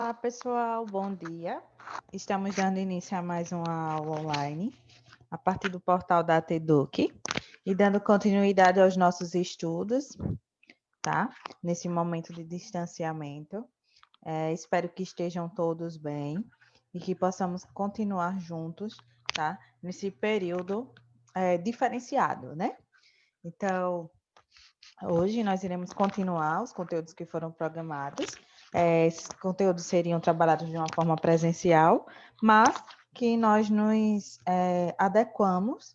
Olá, pessoal, bom dia. Estamos dando início a mais uma aula online, a partir do portal da TEDUC, e dando continuidade aos nossos estudos, tá? Nesse momento de distanciamento. Espero que estejam todos bem e que possamos continuar juntos, tá? Nesse período diferenciado, né? Então, hoje nós iremos continuar os conteúdos que foram programados. Esses conteúdos seriam trabalhados de uma forma presencial, mas que nós nos adequamos,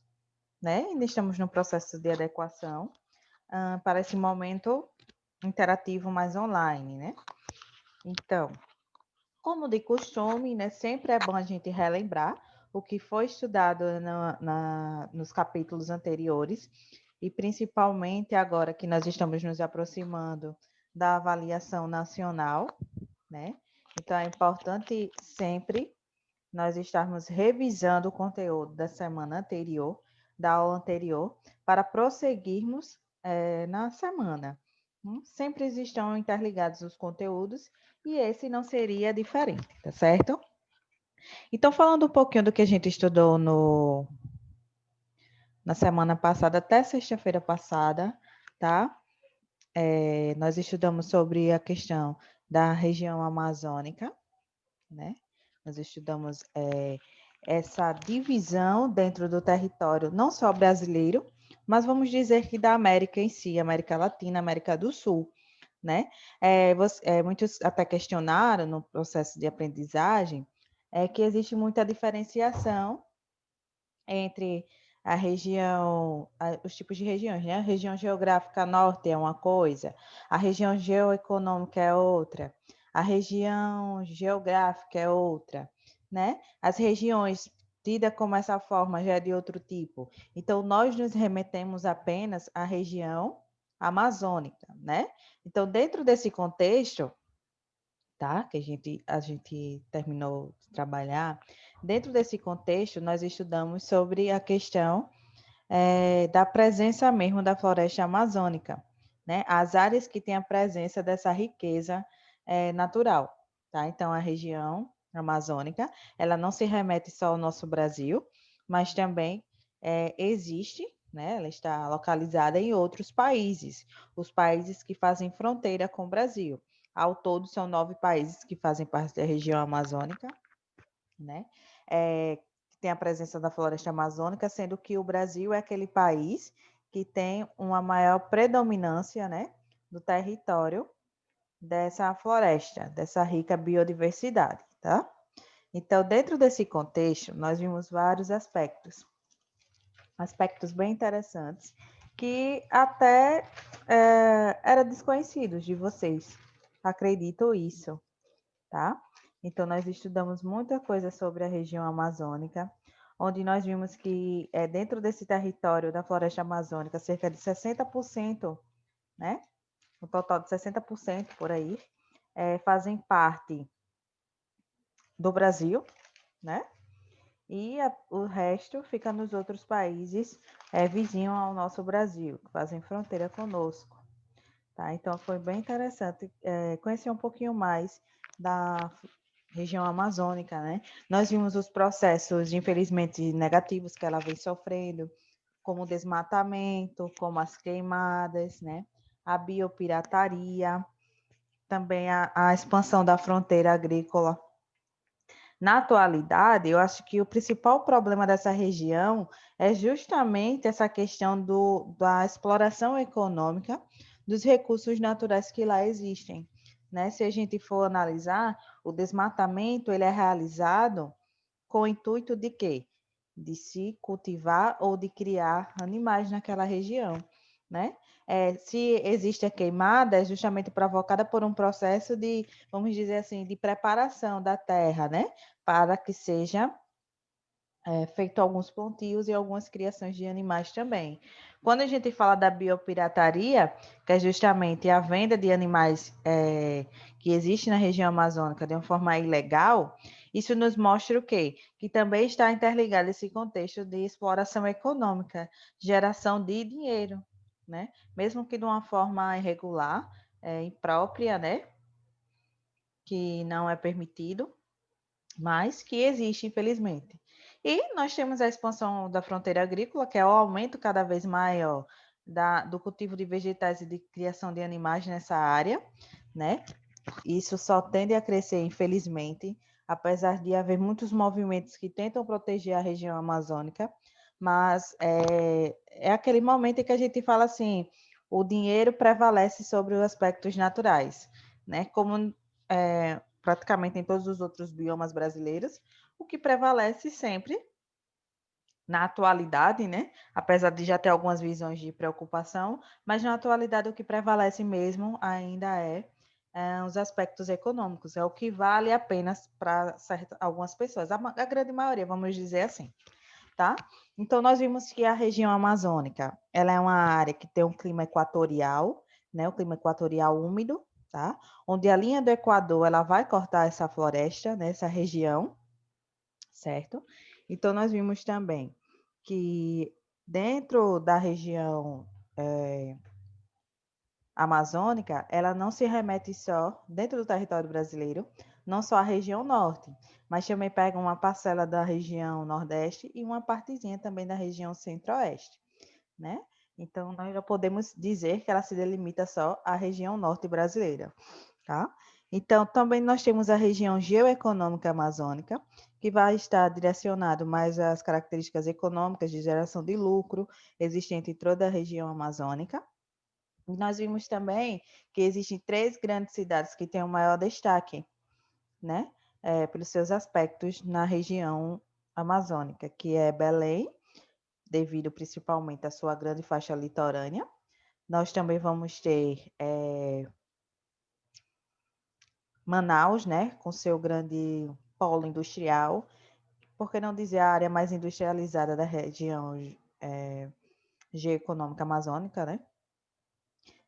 né? Ainda estamos no processo de adequação para esse momento interativo mais online, né? Então, como de costume, né? Sempre é bom a gente relembrar o que foi estudado nos capítulos anteriores, e principalmente agora que nós estamos nos aproximando da avaliação nacional, né? Então, é importante sempre nós estarmos revisando o conteúdo da semana anterior, da aula anterior, para prosseguirmos na semana. Sempre estão interligados os conteúdos e esse não seria diferente, tá certo? Então, falando um pouquinho do que a gente estudou na semana passada, até sexta-feira passada, tá? Nós estudamos sobre a questão da região amazônica, né? Nós estudamos essa divisão dentro do território, não só brasileiro, mas vamos dizer que da América em si, América Latina, América do Sul, né? Muitos até questionaram no processo de aprendizagem que existe muita diferenciação entre os tipos de regiões, né? A região geográfica norte é uma coisa, a região geoeconômica é outra, a região geográfica é outra, né? As regiões tidas como essa forma já é de outro tipo. Então, nós nos remetemos apenas à região amazônica, né? Então, dentro desse contexto, tá? Que a gente terminou de trabalhar. Dentro desse contexto, nós estudamos sobre a questão da presença mesmo da floresta amazônica, né? As áreas que têm a presença dessa riqueza natural, tá? Então, a região amazônica, ela não se remete só ao nosso Brasil, mas também existe, né? Ela está localizada em outros países, os países que fazem fronteira com o Brasil. Ao todo, são 9 países que fazem parte da região amazônica, né? Que tem a presença da floresta amazônica, sendo que o Brasil é aquele país que tem uma maior predominância, né, do território dessa floresta, dessa rica biodiversidade, tá? Então, dentro desse contexto, nós vimos vários aspectos bem interessantes, que até era desconhecidos de vocês. Acredito isso, tá? Então, nós estudamos muita coisa sobre a região amazônica, onde nós vimos que dentro desse território da floresta amazônica, cerca de 60%, né? Um total de 60% por aí, fazem parte do Brasil, né? E o resto fica nos outros países vizinhos ao nosso Brasil, que fazem fronteira conosco. Tá? Então, foi bem interessante conhecer um pouquinho mais da região amazônica, né? Nós vimos os processos, infelizmente, negativos que ela vem sofrendo, como o desmatamento, como as queimadas, né? A biopirataria, também a expansão da fronteira agrícola. Na atualidade, eu acho que o principal problema dessa região é justamente essa questão da exploração econômica dos recursos naturais que lá existem, né? Se a gente for analisar, o desmatamento ele é realizado com o intuito de quê? De se cultivar ou de criar animais naquela região, né? Se existe a queimada, é justamente provocada por um processo de, vamos dizer assim, de preparação da terra, né? Para que seja feito alguns plantios e algumas criações de animais também. Quando a gente fala da biopirataria, que é justamente a venda de animais que existe na região amazônica de uma forma ilegal, isso nos mostra o quê? Que também está interligado esse contexto de exploração econômica, geração de dinheiro, né? Mesmo que de uma forma irregular, imprópria, né? que não é permitido, mas que existe, infelizmente. E nós temos a expansão da fronteira agrícola, que é o aumento cada vez maior do cultivo de vegetais e de criação de animais nessa área, né? Isso só tende a crescer, infelizmente, apesar de haver muitos movimentos que tentam proteger a região amazônica, mas é aquele momento em que a gente fala assim, o dinheiro prevalece sobre os aspectos naturais, né? Como praticamente em todos os outros biomas brasileiros, o que prevalece sempre na atualidade, né? Apesar de já ter algumas visões de preocupação, mas na atualidade o que prevalece mesmo ainda é os aspectos econômicos, é o que vale a pena para algumas pessoas, a grande maioria, vamos dizer assim, tá? Então, nós vimos que a região amazônica, ela é uma área que tem um clima equatorial, né? O clima equatorial úmido, tá? Onde a linha do Equador, ela vai cortar essa floresta, nessa região, certo? Então, nós vimos também que dentro da região amazônica, ela não se remete só dentro do território brasileiro, não só a região norte, mas também pega uma parcela da região nordeste e uma partezinha também da região centro-oeste, né? Então, nós já podemos dizer que ela se delimita só à região norte brasileira, tá? Então, também nós temos a região geoeconômica amazônica, que vai estar direcionado mais às características econômicas de geração de lucro existente em toda a região amazônica. E nós vimos também que existem 3 grandes cidades que têm o maior destaque, né? Pelos seus aspectos na região amazônica, que é Belém, devido principalmente à sua grande faixa litorânea. Nós também vamos ter Manaus, né, com seu grande polo industrial, por que não dizer a área mais industrializada da região geoeconômica amazônica, né?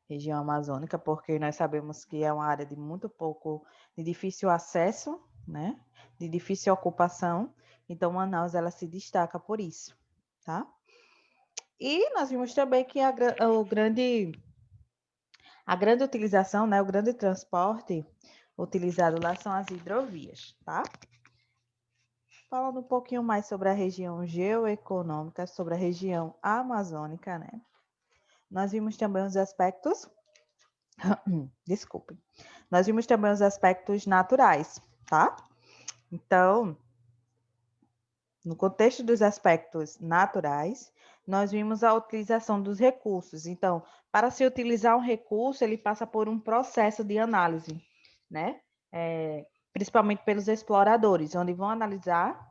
Região amazônica, porque nós sabemos que é uma área de muito pouco, de difícil acesso, né? De difícil ocupação. Então, Manaus, ela se destaca por isso, tá? E nós vimos também que a grande utilização, né? O grande transporte utilizado lá são as hidrovias, tá? Falando um pouquinho mais sobre a região geoeconômica, sobre a região amazônica, né? Nós vimos também os aspectos, desculpem, nós vimos também os aspectos naturais, tá? Então, no contexto dos aspectos naturais, nós vimos a utilização dos recursos. Então, para se utilizar um recurso, ele passa por um processo de análise, né? Principalmente pelos exploradores, onde vão analisar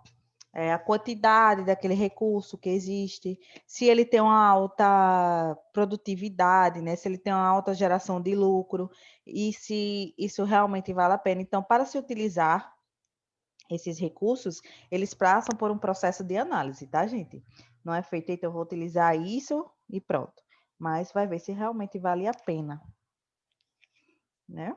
a quantidade daquele recurso que existe, se ele tem uma alta produtividade, né? Se ele tem uma alta geração de lucro e se isso realmente vale a pena. Então, para se utilizar esses recursos, eles passam por um processo de análise, tá, gente? Não é feito, então eu vou utilizar isso e pronto. Mas vai ver se realmente vale a pena, né?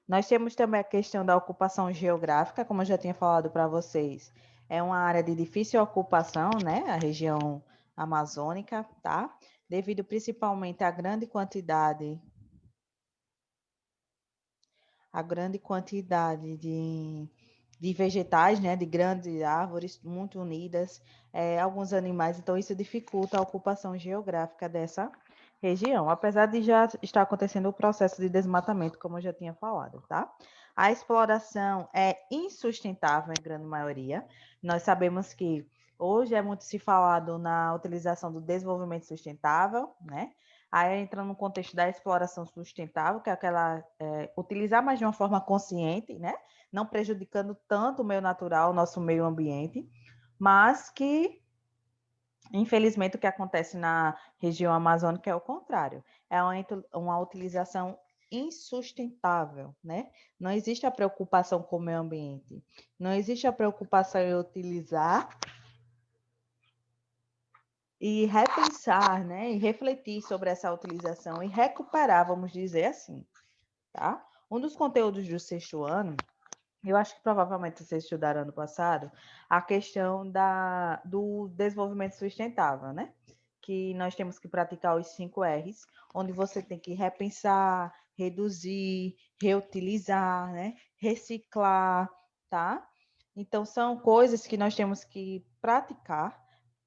Nós temos também a questão da ocupação geográfica, como eu já tinha falado para vocês. É uma área de difícil ocupação, né? A região amazônica, tá? Devido principalmente à grande quantidade de vegetais, né? De grandes árvores muito unidas, alguns animais. Então, isso dificulta a ocupação geográfica dessa região, apesar de já estar acontecendo o processo de desmatamento, como eu já tinha falado, tá? A exploração é insustentável em grande maioria. Nós sabemos que hoje é muito se falado na utilização do desenvolvimento sustentável, né? Aí entra no contexto da exploração sustentável, que é aquela utilizar mais de uma forma consciente, né? Não prejudicando tanto o meio natural, o nosso meio ambiente, mas que infelizmente, o que acontece na região amazônica é o contrário. É uma utilização insustentável, né? Não existe a preocupação com o meio ambiente. Não existe a preocupação em utilizar e repensar, né? E refletir sobre essa utilização e recuperar, vamos dizer assim, tá? Um dos conteúdos do 6º ano, eu acho que provavelmente vocês estudaram ano passado, a questão do desenvolvimento sustentável, né? Que nós temos que praticar os 5 R's, onde você tem que repensar, reduzir, reutilizar, né? Reciclar, tá? Então, são coisas que nós temos que praticar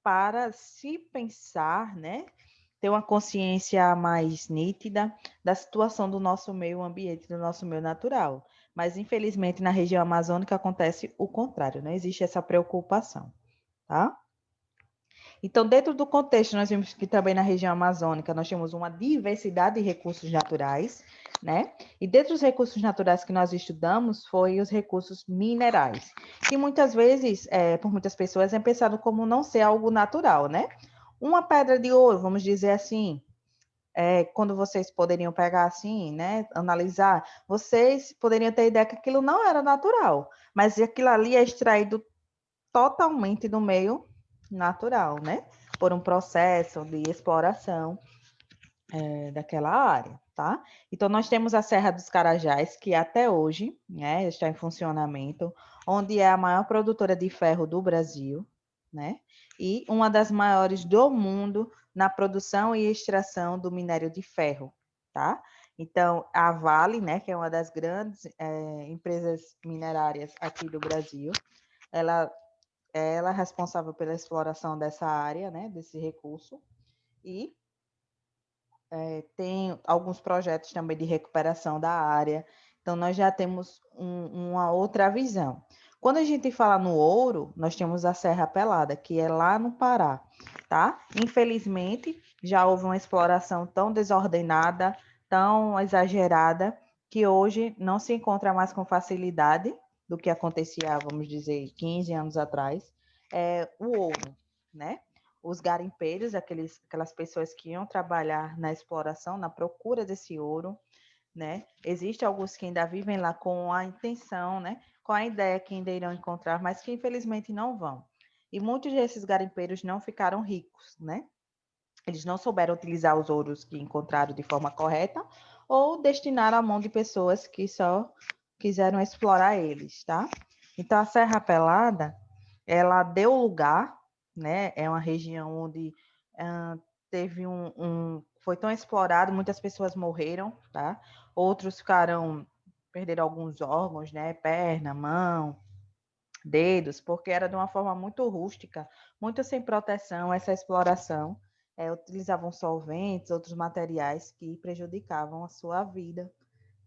para se pensar, né? Ter uma consciência mais nítida da situação do nosso meio ambiente, do nosso meio natural. Mas, infelizmente, na região amazônica acontece o contrário, não existe essa preocupação, tá? Então, dentro do contexto, nós vimos que também na região amazônica nós temos uma diversidade de recursos naturais, né? E dentro dos recursos naturais que nós estudamos foi os recursos minerais, que muitas vezes, por muitas pessoas, é pensado como não ser algo natural, né? Uma pedra de ouro, vamos dizer assim, quando vocês poderiam pegar assim, né, analisar, vocês poderiam ter ideia que aquilo não era natural, mas aquilo ali é extraído totalmente do meio natural, né? Por um processo de exploração daquela área, tá? Então, nós temos a Serra dos Carajás, que até hoje, né, está em funcionamento, onde é a maior produtora de ferro do Brasil, né? E uma das maiores do mundo na produção e extração do minério de ferro, tá? Então, a Vale, né, que é uma das grandes empresas minerárias aqui do Brasil, ela é responsável pela exploração dessa área, né, desse recurso, e tem alguns projetos também de recuperação da área. Então, nós já temos uma outra visão. Quando a gente fala no ouro, nós temos a Serra Pelada, que é lá no Pará, tá? Infelizmente, já houve uma exploração tão desordenada, tão exagerada, que hoje não se encontra mais com facilidade do que acontecia, vamos dizer, 15 anos atrás, o ouro, né? Os garimpeiros, aquelas pessoas que iam trabalhar na exploração, na procura desse ouro, né? Existem alguns que ainda vivem lá com a intenção, né? Com a ideia que ainda irão encontrar, mas que infelizmente não vão. E muitos desses garimpeiros não ficaram ricos, né? Eles não souberam utilizar os ouros que encontraram de forma correta ou destinaram à mão de pessoas que só quiseram explorar eles, tá? Então, a Serra Pelada, ela deu lugar, né? É uma região onde teve foi tão explorado, muitas pessoas morreram, tá? Outros perderam alguns órgãos, né? Perna, mão, dedos, porque era de uma forma muito rústica, muito sem proteção, essa exploração. Utilizavam solventes, outros materiais que prejudicavam a sua vida,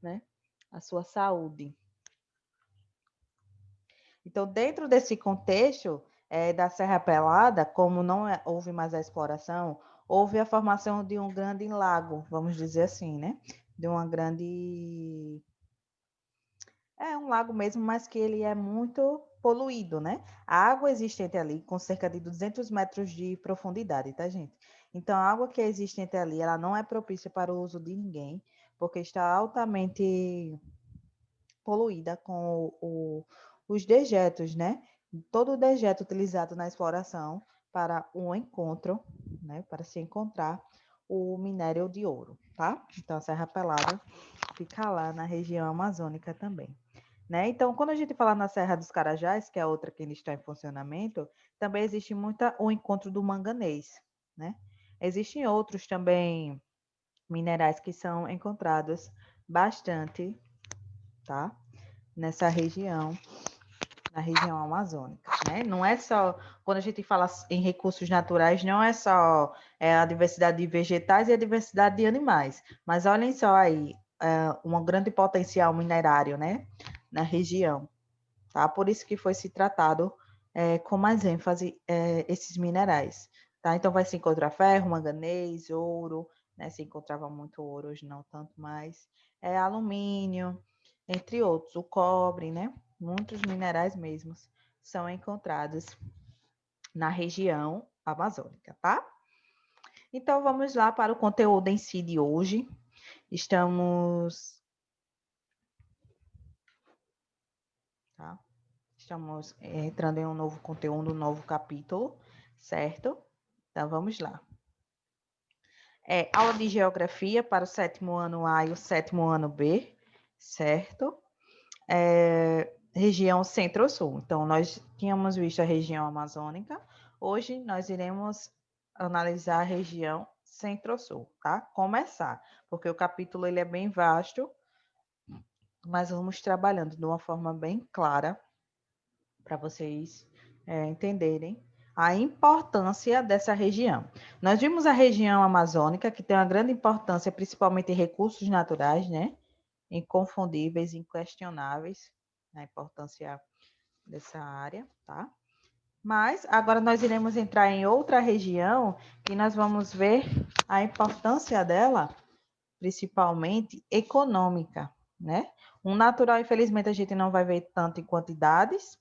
né? A sua saúde. Então, dentro desse contexto da Serra Pelada, como não houve mais a exploração, houve a formação de um grande lago, vamos dizer assim, né? De uma grande... É um lago mesmo, mas que ele é muito poluído, né? A água existente ali, com cerca de 200 metros de profundidade, tá, gente? Então, a água que é existente ali, ela não é propícia para o uso de ninguém, porque está altamente poluída com os dejetos, né? Todo o dejeto utilizado na exploração para o encontro, né? Para se encontrar o minério de ouro, tá? Então, a Serra Pelada fica lá na região amazônica também. Né? Então, quando a gente fala na Serra dos Carajás, que é outra que ainda está em funcionamento, também existe o encontro do manganês, né? Existem outros também minerais que são encontrados bastante, tá? Nessa região, na região amazônica, né? Não é só, quando a gente fala em recursos naturais, não é só a diversidade de vegetais e a diversidade de animais, mas olhem só aí, um grande potencial minerário, né? Na região, tá? Por isso que foi se tratado com mais ênfase esses minerais, tá? Então vai se encontrar ferro, manganês, ouro, né? Se encontrava muito ouro, hoje não tanto mais, alumínio, entre outros, o cobre, né? Muitos minerais mesmos são encontrados na região amazônica, tá? Então vamos lá para o conteúdo em si de hoje. Tá? Estamos entrando em um novo conteúdo, um novo capítulo, certo? Então, vamos lá. Aula de Geografia para o 7º ano A e o 7º ano B, certo? Região Centro-Sul. Então, nós tínhamos visto a região amazônica, hoje nós iremos analisar a região Centro-Sul, tá? Começar, porque o capítulo ele é bem vasto, mas vamos trabalhando de uma forma bem clara para vocês entenderem a importância dessa região. Nós vimos a região amazônica, que tem uma grande importância, principalmente em recursos naturais, né? Inconfundíveis, inquestionáveis, a importância dessa área, tá? Mas agora nós iremos entrar em outra região que nós vamos ver a importância dela, principalmente econômica, né? Um natural, infelizmente, a gente não vai ver tanto em quantidades,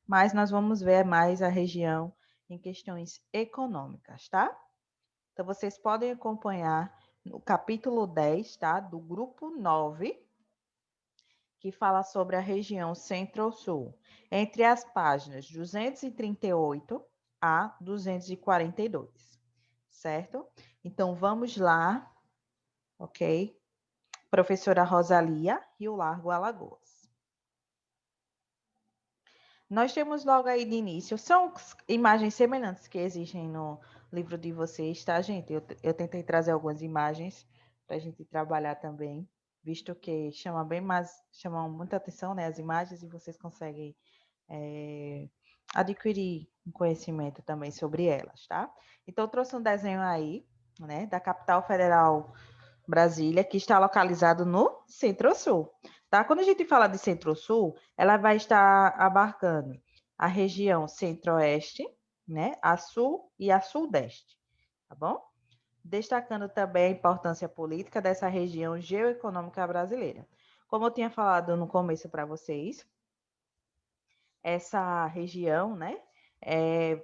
mas nós vamos ver mais a região em questões econômicas, tá? Então, vocês podem acompanhar no capítulo 10, tá? Do grupo 9, que fala sobre a região Centro-Sul, entre as páginas 238 a 242, certo? Então, vamos lá, ok? Professora Rosalia, Rio Largo, Alagoas. Nós temos logo aí de início, são imagens semelhantes que existem no livro de vocês, tá, gente? Eu tentei trazer algumas imagens para a gente trabalhar também, visto que chamam muita atenção, né, as imagens, e vocês conseguem adquirir um conhecimento também sobre elas, tá? Então, eu trouxe um desenho aí, né, da capital federal Brasília, que está localizado no Centro-Sul, tá? Quando a gente fala de Centro-Sul, ela vai estar abarcando a região Centro-Oeste, né, a Sul e a Sudeste, tá bom? Destacando também a importância política dessa região geoeconômica brasileira. Como eu tinha falado no começo para vocês, essa região, né,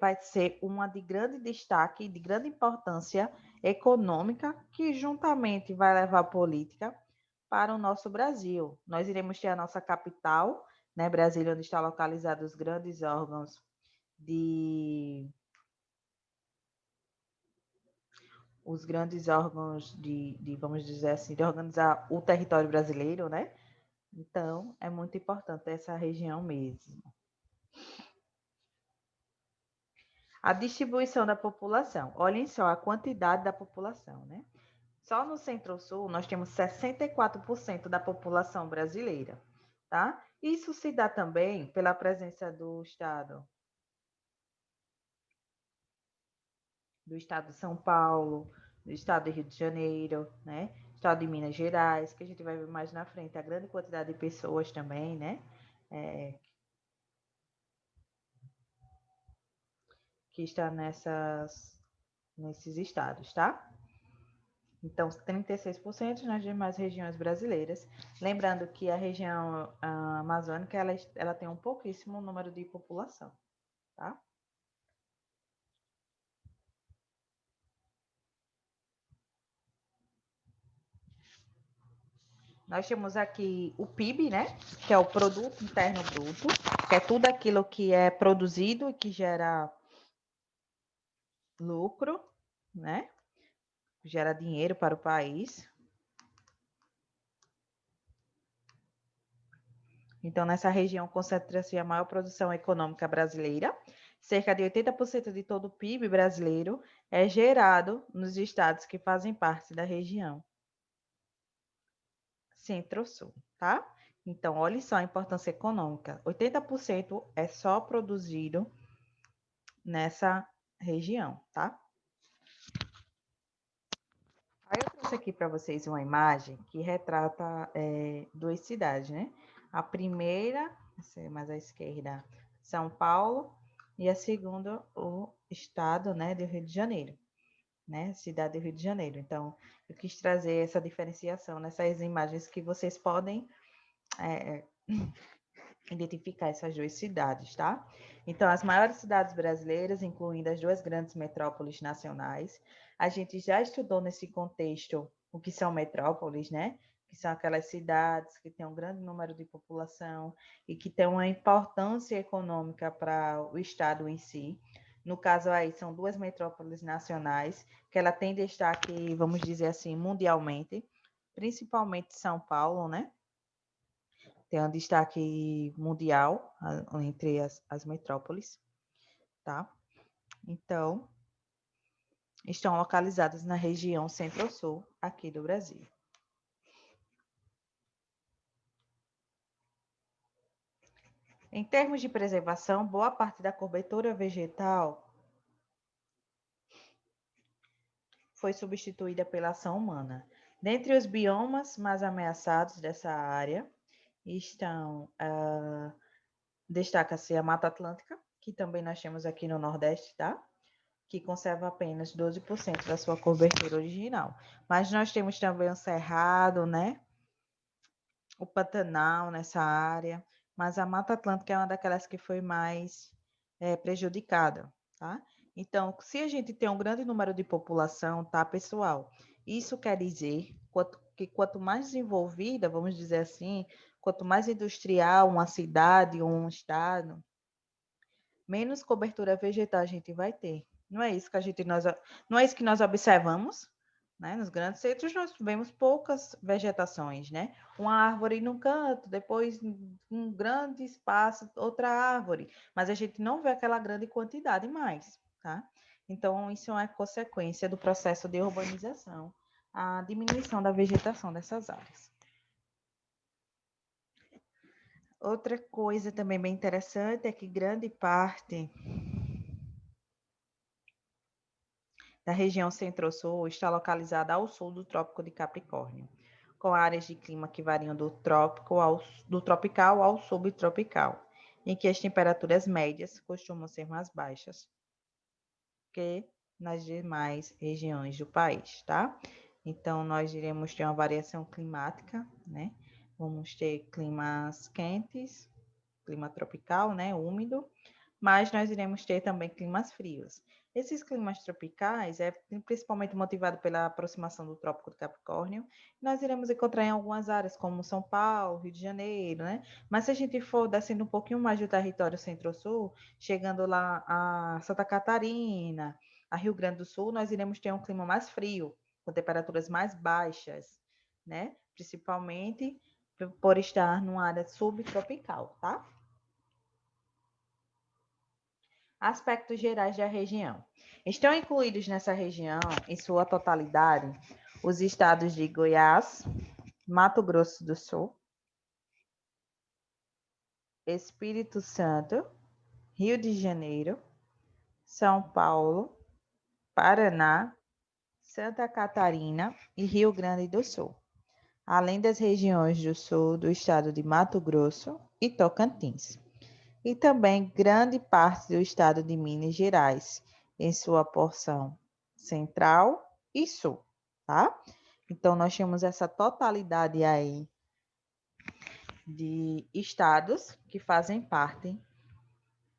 vai ser uma de grande destaque, de grande importância econômica, que juntamente vai levar a política para o nosso Brasil. Nós iremos ter a nossa capital, né, Brasília, onde estão localizados os grandes órgãos vamos dizer assim, de organizar o território brasileiro, né? Então, é muito importante essa região mesmo. A distribuição da população. Olhem só a quantidade da população, né? Só no Centro-Sul nós temos 64% da população brasileira, tá? Isso se dá também pela presença do estado de São Paulo, do estado de Rio de Janeiro, né? Estado de Minas Gerais, que a gente vai ver mais na frente, a grande quantidade de pessoas também, né? Que está nesses estados, tá? Então, 36% nas demais regiões brasileiras. Lembrando que a região amazônica, ela tem um pouquíssimo número de população, tá? Nós temos aqui o PIB, né? Que é o Produto Interno Bruto, que é tudo aquilo que é produzido e que gera lucro, né? Gera dinheiro para o país. Então, nessa região concentra-se a maior produção econômica brasileira. Cerca de 80% de todo o PIB brasileiro é gerado nos estados que fazem parte da região Centro-Sul, tá? Então, olhe só a importância econômica. 80% é só produzido nessa região, tá? Aí eu trouxe aqui para vocês uma imagem que retrata duas cidades, né? A primeira, essa é mais à esquerda, São Paulo, e a segunda, o estado, né, do Rio de Janeiro, né? Cidade do Rio de Janeiro. Então, eu quis trazer essa diferenciação nessas imagens que vocês podem identificar essas duas cidades, tá? Então, as maiores cidades brasileiras, incluindo as duas grandes metrópoles nacionais, a gente já estudou nesse contexto o que são metrópoles, né? Que são aquelas cidades que têm um grande número de população e que têm uma importância econômica para o estado em si. No caso aí, são duas metrópoles nacionais que ela tem destaque, vamos dizer assim, mundialmente, principalmente São Paulo, né? Tem um destaque mundial entre as metrópoles, tá? Então, estão localizadas na região centro-sul aqui do Brasil. Em termos de preservação, boa parte da cobertura vegetal foi substituída pela ação humana. Dentre os biomas mais ameaçados dessa área estão, destaca-se a Mata Atlântica, que também nós temos aqui no Nordeste, tá? Que conserva apenas 12% da sua cobertura original. Mas nós temos também o Cerrado, né? O Pantanal nessa área, mas a Mata Atlântica é uma daquelas que foi mais prejudicada, tá? Então, se a gente tem um grande número de população, tá, pessoal? Isso quer dizer que quanto mais desenvolvida, vamos dizer assim, quanto mais industrial uma cidade ou um estado, menos cobertura vegetal a gente vai ter. Não é isso que não é isso que nós observamos, né? Nos grandes centros nós vemos poucas vegetações, né? Uma árvore num canto, depois um grande espaço, outra árvore, mas a gente não vê aquela grande quantidade mais, tá? Então isso é uma consequência do processo de urbanização, a diminuição da vegetação dessas áreas. Outra coisa também bem interessante é que grande parte da região centro-sul está localizada ao sul do Trópico de Capricórnio, com áreas de clima que variam do tropical ao subtropical, em que as temperaturas médias costumam ser mais baixas que nas demais regiões do país, tá? Então, nós iremos ter uma variação climática, né? Vamos ter climas quentes, clima tropical, né? Úmido, mas nós iremos ter também climas frios. Esses climas tropicais é principalmente motivado pela aproximação do Trópico de Capricórnio. Nós iremos encontrar em algumas áreas, como São Paulo, Rio de Janeiro, né? Mas se a gente for descendo um pouquinho mais do território centro-sul, chegando lá a Santa Catarina, a Rio Grande do Sul, nós iremos ter um clima mais frio, com temperaturas mais baixas, né? Principalmente por estar numa área subtropical, tá? Aspectos gerais da região. Estão incluídos nessa região, em sua totalidade, os estados de Goiás, Mato Grosso do Sul, Espírito Santo, Rio de Janeiro, São Paulo, Paraná, Santa Catarina e Rio Grande do Sul, além das regiões do sul do estado de Mato Grosso e Tocantins, e também grande parte do estado de Minas Gerais, em sua porção central e sul, tá? Então, nós temos essa totalidade aí de estados que fazem parte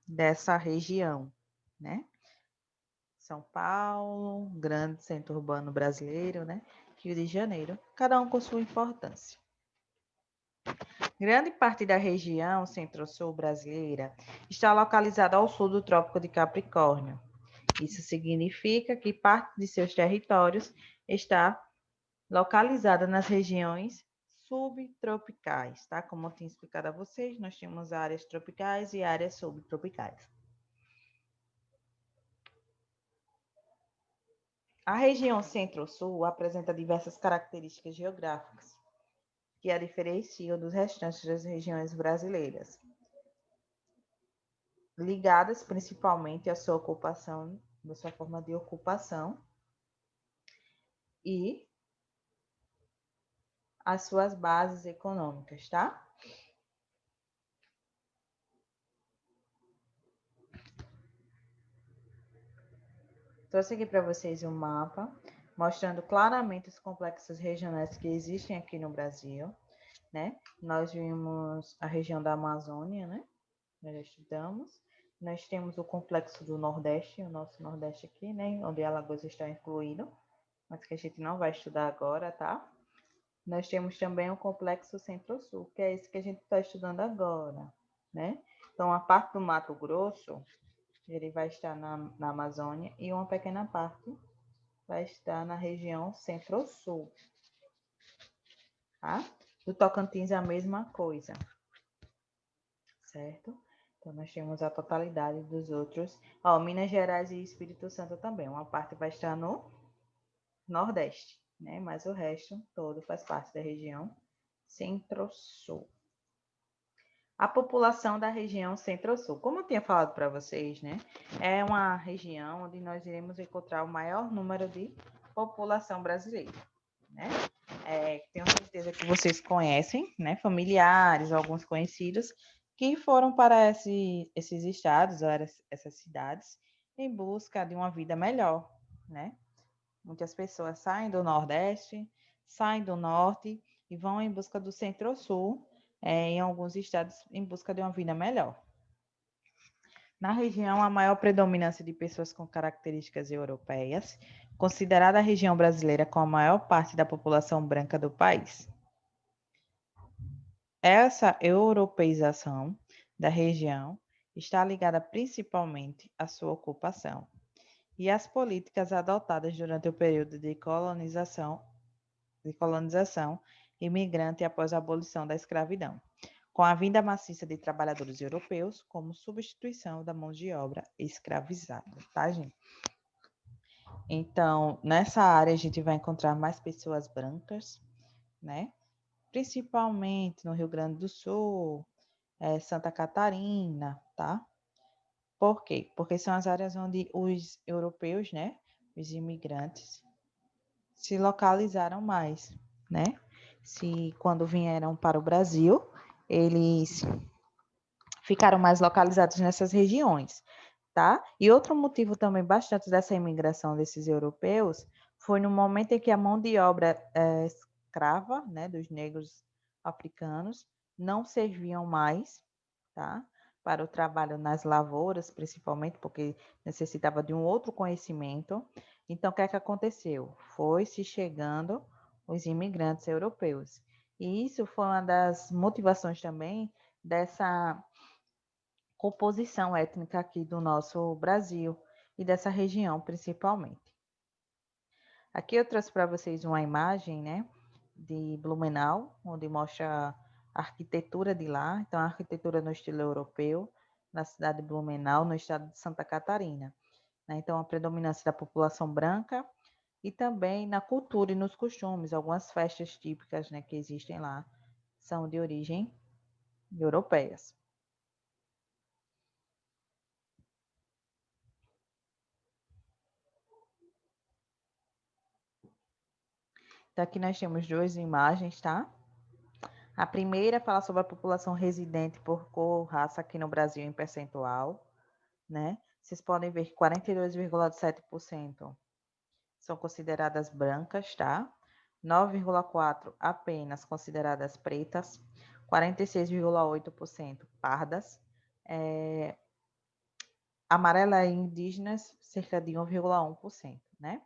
dessa região, né? São Paulo, grande centro urbano brasileiro, né? Rio de Janeiro, cada um com sua importância. Grande parte da região centro-sul brasileira está localizada ao sul do Trópico de Capricórnio. Isso significa que parte de seus territórios está localizada nas regiões subtropicais, tá? Como eu tinha explicado a vocês, nós temos áreas tropicais e áreas subtropicais. A região centro-sul apresenta diversas características geográficas que a diferenciam dos restantes das regiões brasileiras, ligadas principalmente à sua ocupação, da sua forma de ocupação e às suas bases econômicas, tá? Trouxe aqui para vocês um mapa mostrando claramente os complexos regionais que existem aqui no Brasil, né? Nós vimos a região da Amazônia, né? Nós já estudamos. Nós temos o complexo do Nordeste, o nosso Nordeste aqui, né? Onde Alagoas está incluído, mas que a gente não vai estudar agora, tá? Nós temos também o complexo Centro-Sul, que é esse que a gente está estudando agora, né? Então, a parte do Mato Grosso, ele vai estar na Amazônia e uma pequena parte vai estar na região Centro-Sul, tá? Do Tocantins a mesma coisa, certo? Então, nós temos a totalidade dos outros. Ó, Minas Gerais e Espírito Santo também. Uma parte vai estar no Nordeste, né? Mas o resto todo faz parte da região Centro-Sul. A população da região Centro-Sul, como eu tinha falado para vocês, né? É uma região onde nós iremos encontrar o maior número de população brasileira, né? Tenho certeza que vocês conhecem, né? Familiares, alguns conhecidos, que foram para esses estados, ou essas cidades, em busca de uma vida melhor, né? Muitas pessoas saem do Nordeste, saem do Norte e vão em busca do Centro-Sul, em alguns estados, em busca de uma vida melhor. Na região, a maior predominância de pessoas com características europeias, considerada a região brasileira com a maior parte da população branca do país. Essa europeização da região está ligada principalmente à sua ocupação e às políticas adotadas durante o período de colonização imigrante após a abolição da escravidão, com a vinda maciça de trabalhadores europeus como substituição da mão de obra escravizada, tá, gente? Então, nessa área a gente vai encontrar mais pessoas brancas, né? Principalmente no Rio Grande do Sul, Santa Catarina, tá? Por quê? Porque são as áreas onde os europeus, né, os imigrantes, se localizaram mais, né? Quando vieram para o Brasil, eles ficaram mais localizados nessas regiões, tá? E outro motivo também bastante dessa imigração desses europeus foi no momento em que a mão de obra escrava, né, dos negros africanos, não serviam mais, tá? Para o trabalho nas lavouras, principalmente porque necessitava de um outro conhecimento. Então, o que é que aconteceu? Foi se chegando os imigrantes europeus. E isso foi uma das motivações também dessa composição étnica aqui do nosso Brasil e dessa região principalmente. Aqui eu trouxe para vocês uma imagem, né, de Blumenau, onde mostra a arquitetura de lá. Então, a arquitetura no estilo europeu, na cidade de Blumenau, no estado de Santa Catarina, né? Então, a predominância da população branca e também na cultura e nos costumes. Algumas festas típicas, né, que existem lá são de origem europeias. Então, aqui nós temos duas imagens, tá? A primeira fala sobre a população residente por cor, raça aqui no Brasil em percentual, né? Vocês podem ver que 42,7% são consideradas brancas, tá? 9,4% apenas consideradas pretas, 46,8% pardas, amarela e indígenas, cerca de 1,1%, né?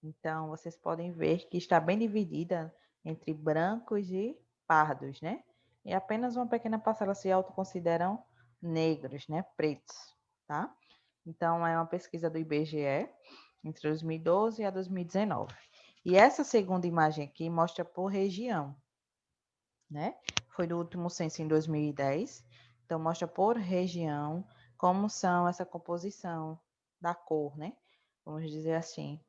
Então, vocês podem ver que está bem dividida entre brancos e pardos, né? E apenas uma pequena parcela se autoconsideram negros, né? Pretos, tá? Então, é uma pesquisa do IBGE entre 2012 a 2019. E essa segunda imagem aqui mostra por região, né? Foi do último censo em 2010. Então, mostra por região como são essa composição da cor, né? Vamos dizer assim,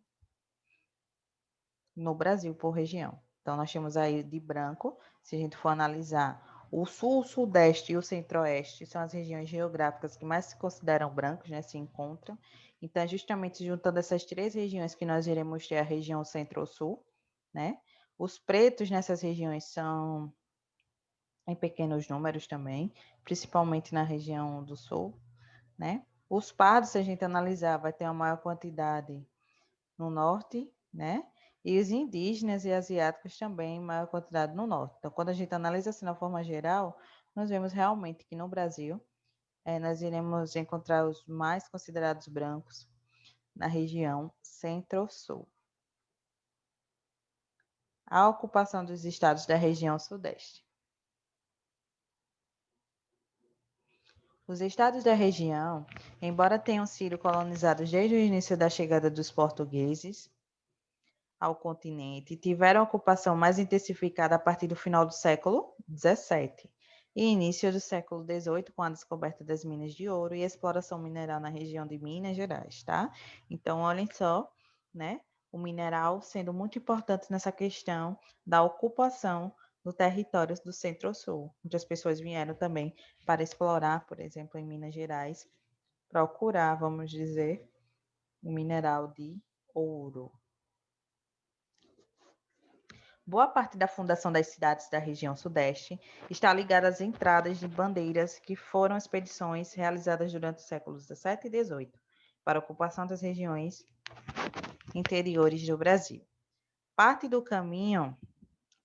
no Brasil, por região. Então, nós temos aí de branco, se a gente for analisar, o sul, o sudeste e o centro-oeste são as regiões geográficas que mais se consideram brancos, né? Se encontram. Então, justamente juntando essas três regiões que nós iremos ter a região centro-sul, né? Os pretos nessas regiões são em pequenos números também, principalmente na região do sul, né? Os pardos, se a gente analisar, vai ter uma maior quantidade no norte, né? E os indígenas e asiáticos também, maior quantidade no norte. Então, quando a gente analisa assim, na forma geral, nós vemos realmente que no Brasil, nós iremos encontrar os mais considerados brancos na região centro-sul. A ocupação dos estados da região sudeste. Os estados da região, embora tenham sido colonizados desde o início da chegada dos portugueses ao continente, tiveram ocupação mais intensificada a partir do final do século XVII e início do século XVIII, com a descoberta das minas de ouro e exploração mineral na região de Minas Gerais, tá? Então, olhem só, né? O mineral sendo muito importante nessa questão da ocupação do território do Centro-Sul. Muitas pessoas vieram também para explorar, por exemplo, em Minas Gerais, procurar, vamos dizer, o mineral de ouro. Boa parte da fundação das cidades da região sudeste está ligada às entradas de bandeiras que foram expedições realizadas durante os séculos XVII e XVIII para a ocupação das regiões interiores do Brasil. Parte do caminho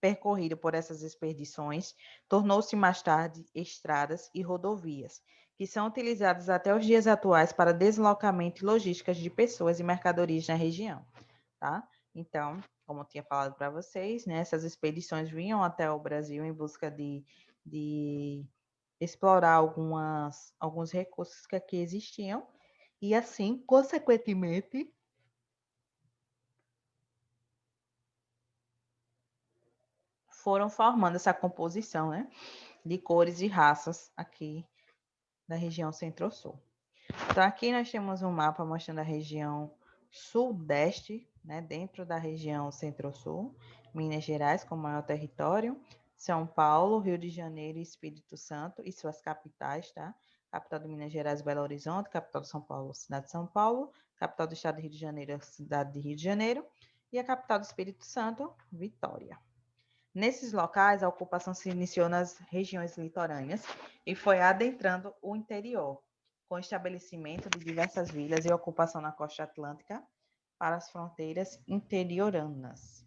percorrido por essas expedições tornou-se mais tarde estradas e rodovias, que são utilizadas até os dias atuais para deslocamento e logística de pessoas e mercadorias na região, tá? Então, como eu tinha falado para vocês, né, essas expedições vinham até o Brasil em busca de explorar alguns recursos que aqui existiam, e assim, consequentemente, foram formando essa composição, né, de cores e raças aqui da região Centro-Sul. Então, aqui nós temos um mapa mostrando a região sudeste, né, dentro da região Centro-Sul, Minas Gerais com maior território, São Paulo, Rio de Janeiro e Espírito Santo e suas capitais, tá? Capital de Minas Gerais, Belo Horizonte, capital de São Paulo, cidade de São Paulo, capital do estado do Rio de Janeiro, cidade de Rio de Janeiro, e a capital do Espírito Santo, Vitória. Nesses locais, a ocupação se iniciou nas regiões litorâneas e foi adentrando o interior, com o estabelecimento de diversas vilas e ocupação na costa atlântica para as fronteiras interioranas.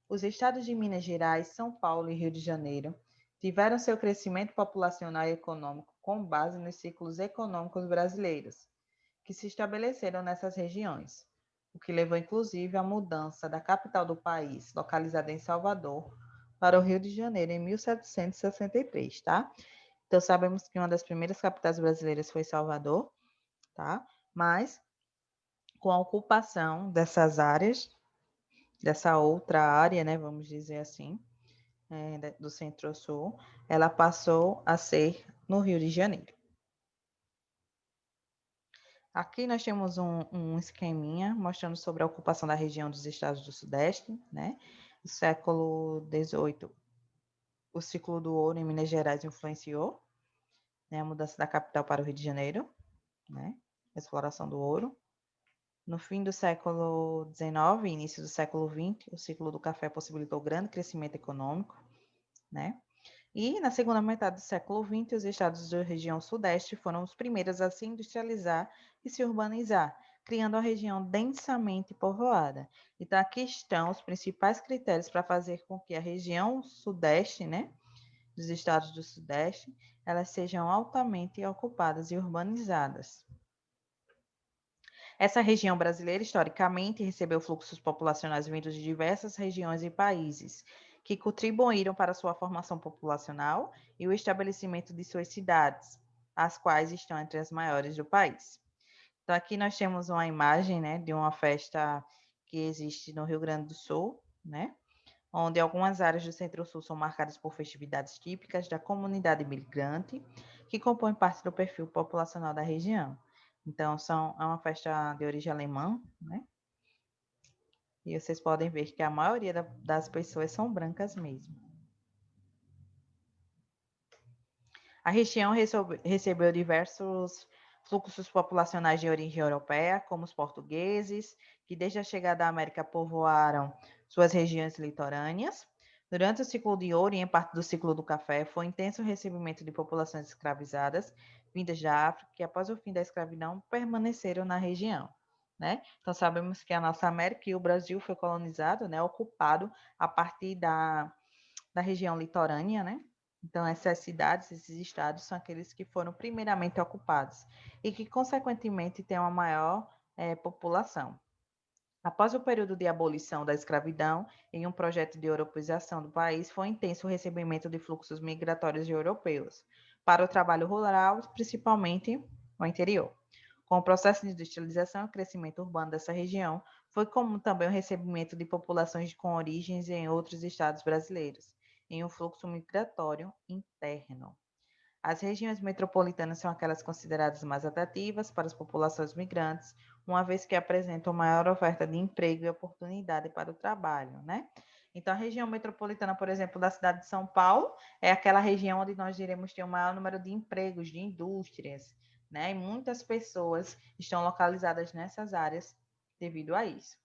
Os estados de Minas Gerais, São Paulo e Rio de Janeiro tiveram seu crescimento populacional e econômico com base nos ciclos econômicos brasileiros, que se estabeleceram nessas regiões, o que levou inclusive à mudança da capital do país, localizada em Salvador, para o Rio de Janeiro em 1763, tá? Então sabemos que uma das primeiras capitais brasileiras foi Salvador, tá? Mas com a ocupação dessas áreas, dessa outra área, né, vamos dizer assim, do Centro-Sul, ela passou a ser no Rio de Janeiro. Aqui nós temos um esqueminha mostrando sobre a ocupação da região dos estados do Sudeste, né? No século XVIII, o ciclo do ouro em Minas Gerais influenciou, né, a mudança da capital para o Rio de Janeiro, né? A exploração do ouro. No fim do século XIX e início do século XX, o ciclo do café possibilitou grande crescimento econômico, né? E na segunda metade do século XX, os estados da região sudeste foram os primeiros a se industrializar e se urbanizar, criando uma região densamente povoada. Então, aqui estão os principais critérios para fazer com que a região sudeste, né, dos estados do sudeste, elas sejam altamente ocupadas e urbanizadas. Essa região brasileira, historicamente, recebeu fluxos populacionais vindos de diversas regiões e países, que contribuíram para sua formação populacional e o estabelecimento de suas cidades, as quais estão entre as maiores do país. Então, aqui nós temos uma imagem, né, de uma festa que existe no Rio Grande do Sul, né, onde algumas áreas do Centro-Sul são marcadas por festividades típicas da comunidade imigrante, que compõem parte do perfil populacional da região. Então, é uma festa de origem alemã, né? E vocês podem ver que a maioria das pessoas são brancas mesmo. A região recebeu diversos fluxos populacionais de origem europeia, como os portugueses, que desde a chegada da América povoaram suas regiões litorâneas. Durante o ciclo de ouro e em parte do ciclo do café, foi intenso o recebimento de populações escravizadas vindas da África, que após o fim da escravidão permaneceram na região. Né? Então sabemos que a nossa América e o Brasil foi colonizado, né, ocupado a partir da região litorânea, né? Então, essas cidades, esses estados, são aqueles que foram primeiramente ocupados e que, consequentemente, têm uma maior população. Após o período de abolição da escravidão, em um projeto de europeização do país, foi intenso o recebimento de fluxos migratórios de europeus para o trabalho rural, principalmente no interior. Com o processo de industrialização e crescimento urbano dessa região, foi comum também o recebimento de populações com origens em outros estados brasileiros, em um fluxo migratório interno. As regiões metropolitanas são aquelas consideradas mais atrativas para as populações migrantes, uma vez que apresentam maior oferta de emprego e oportunidade para o trabalho, né? Então, a região metropolitana, por exemplo, da cidade de São Paulo, é aquela região onde nós iremos ter o maior número de empregos, de indústrias, né? E muitas pessoas estão localizadas nessas áreas devido a isso.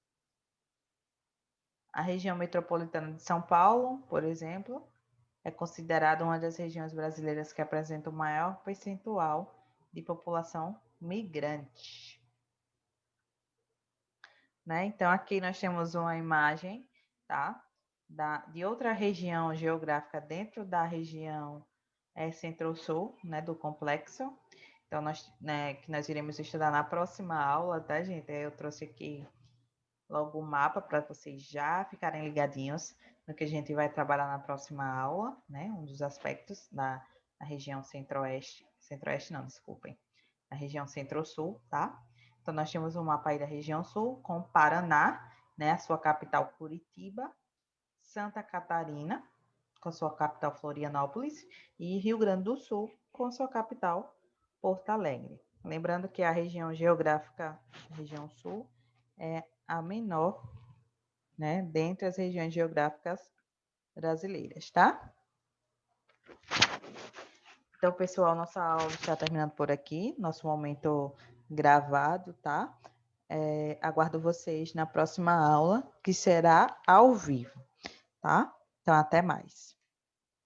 A região metropolitana de São Paulo, por exemplo, é considerada uma das regiões brasileiras que apresenta o maior percentual de população migrante. Né? Então, aqui nós temos uma imagem, tá? De outra região geográfica dentro da região Centro-Sul, né, do complexo. Então, que nós iremos estudar na próxima aula, tá, gente? Eu trouxe aqui logo o mapa para vocês já ficarem ligadinhos no que a gente vai trabalhar na próxima aula, né? Um dos aspectos da região Centro-Oeste. Centro-Oeste não, desculpem. Da região Centro-Sul, tá? Então, nós temos um mapa aí da região Sul com Paraná, né? A sua capital Curitiba, Santa Catarina, com sua capital Florianópolis, e Rio Grande do Sul, com sua capital Porto Alegre. Lembrando que a região geográfica, a região Sul, é a menor, né, dentre as regiões geográficas brasileiras, tá? Então, pessoal, nossa aula está terminando por aqui, nosso momento gravado, tá? Aguardo vocês na próxima aula, que será ao vivo, tá? Então, até mais.